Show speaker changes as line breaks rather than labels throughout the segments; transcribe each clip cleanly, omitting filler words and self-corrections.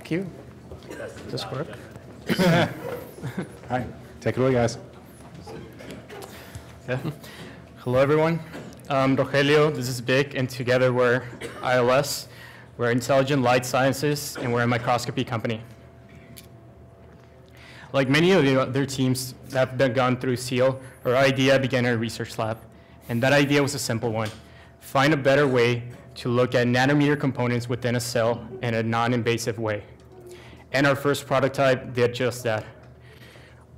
Thank you. Does this work? All right, take it away, guys.
Yeah. Hello, everyone. I'm Rogelio, this is Vic, and together we're ILS. We're Intelligent Light Sciences, and we're a microscopy company. Like many of the other teams that have gone through SEAL, our idea began in a research lab. And that idea was a simple one: find a better way to look at nanometer components within a cell in a non-invasive way. And our first prototype did just that.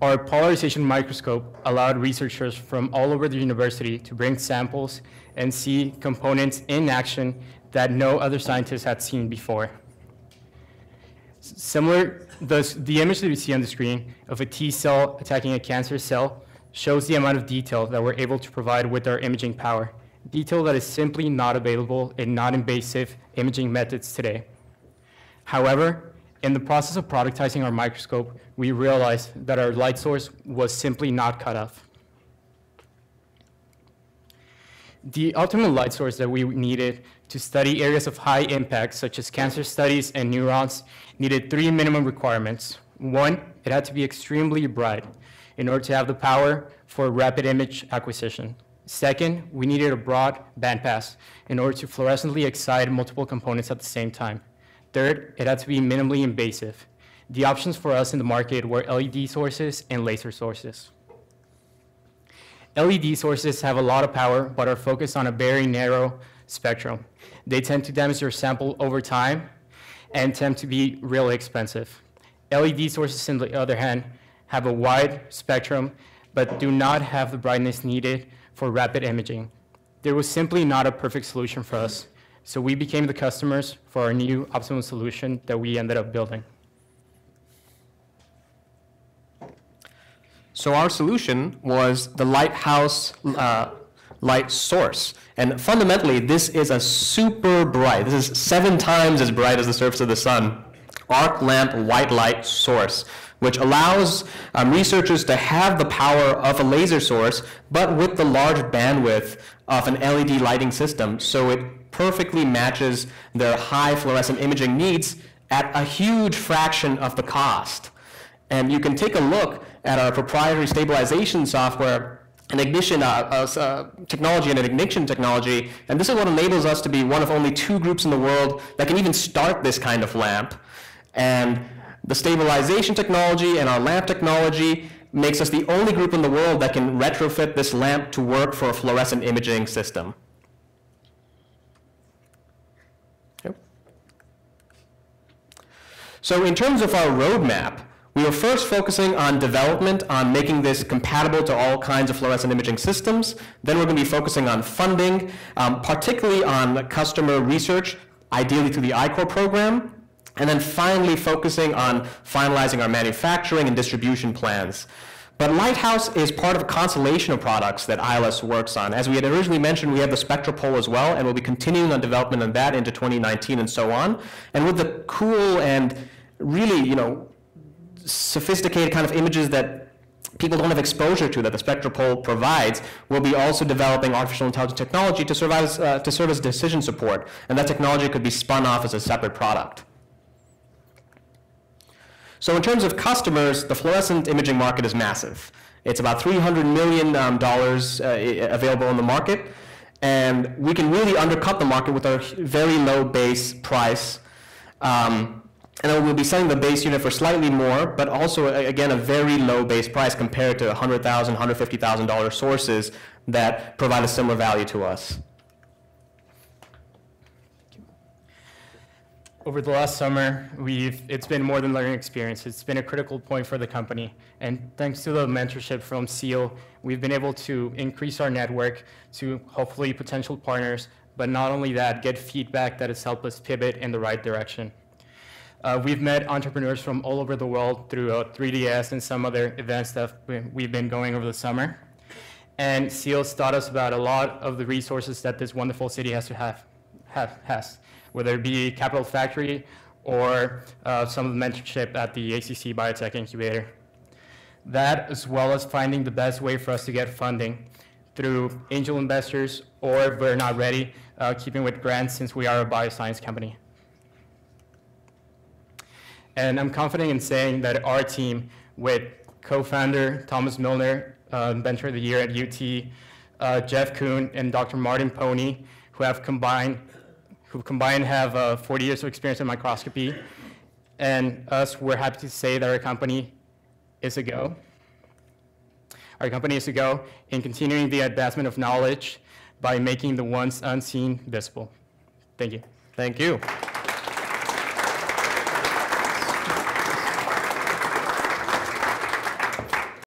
Our polarization microscope allowed researchers from all over the university to bring samples and see components in action that no other scientists had seen before. Similar, the image that you see on the screen of a T cell attacking a cancer cell shows the amount of detail that we're able to provide with our imaging power, detail that is simply not available in non-invasive imaging methods today. However, in the process of productizing our microscope, we realized that our light source was simply not cut off. The ultimate light source that we needed to study areas of high impact, such as cancer studies and neurons, needed 3 minimum requirements. 1, it had to be extremely bright in order to have the power for rapid image acquisition. Second, we needed a broad bandpass in order to fluorescently excite multiple components at the same time. Third, it had to be minimally invasive. The options for us in the market were LED sources and laser sources. LED sources have a lot of power, but are focused on a very narrow spectrum. They tend to damage your sample over time and tend to be really expensive. LED sources, on the other hand, have a wide spectrum, but do not have the brightness needed for rapid imaging. There was simply not a perfect solution for us. So we became the customers for our new optimum solution that we ended up building.
So our solution was the Lighthouse light source. And fundamentally, this is a super bright, this is 7 times as bright as the surface of the sun, arc lamp white light source, which allows researchers to have the power of a laser source, but with the large bandwidth of an LED lighting system. So it perfectly matches their high fluorescent imaging needs at a huge fraction of the cost. And you can take a look at our proprietary stabilization software, an ignition technology and an ignition technology, and this is what enables us to be one of only 2 groups in the world that can even start this kind of lamp. And the stabilization technology and our lamp technology makes us the only group in the world that can retrofit this lamp to work for a fluorescent imaging system. So in terms of our roadmap, we were first focusing on development, on making this compatible to all kinds of fluorescent imaging systems. Then we're going to be focusing on funding, particularly on customer research, ideally through the I-Core program. And then finally focusing on finalizing our manufacturing and distribution plans. But Lighthouse is part of a constellation of products that ILS works on. As we had originally mentioned, we have the SpectraPole as well, and we'll be continuing on development on that into 2019 and so on. And with the cool and really, sophisticated kind of images that people don't have exposure to that the SpectraPole provides, we'll be also developing artificial intelligence technology to serve as decision support. And that technology could be spun off as a separate product. So in terms of customers, the fluorescent imaging market is massive. It's about $300 million available on the market, and we can really undercut the market with our very low base price. And then we'll be selling the base unit for slightly more, but also, again, a very low base price compared to $100,000, $150,000 sources that provide a similar value to us.
Over the last summer, it's been more than learning experience. It's been a critical point for the company. And thanks to the mentorship from SEAL, we've been able to increase our network to hopefully potential partners, but not only that, get feedback that has helped us pivot in the right direction. We've met entrepreneurs from all over the world through 3DS and some other events that we've been going over the summer. And SEAL's taught us about a lot of the resources that this wonderful city has to has, whether it be Capital Factory or some of the mentorship at the ACC Biotech Incubator. That, as well as finding the best way for us to get funding through angel investors, or if we're not ready, keeping with grants since we are a bioscience company. And I'm confident in saying that our team, with co-founder Thomas Milner, Venture of the Year at UT, Jeff Kuhn, and Dr. Martin Pony, who combined have 40 years of experience in microscopy, and us, we're happy to say that our company is a go. Our company is a go in continuing the advancement of knowledge by making the once unseen visible. Thank you.
Thank you.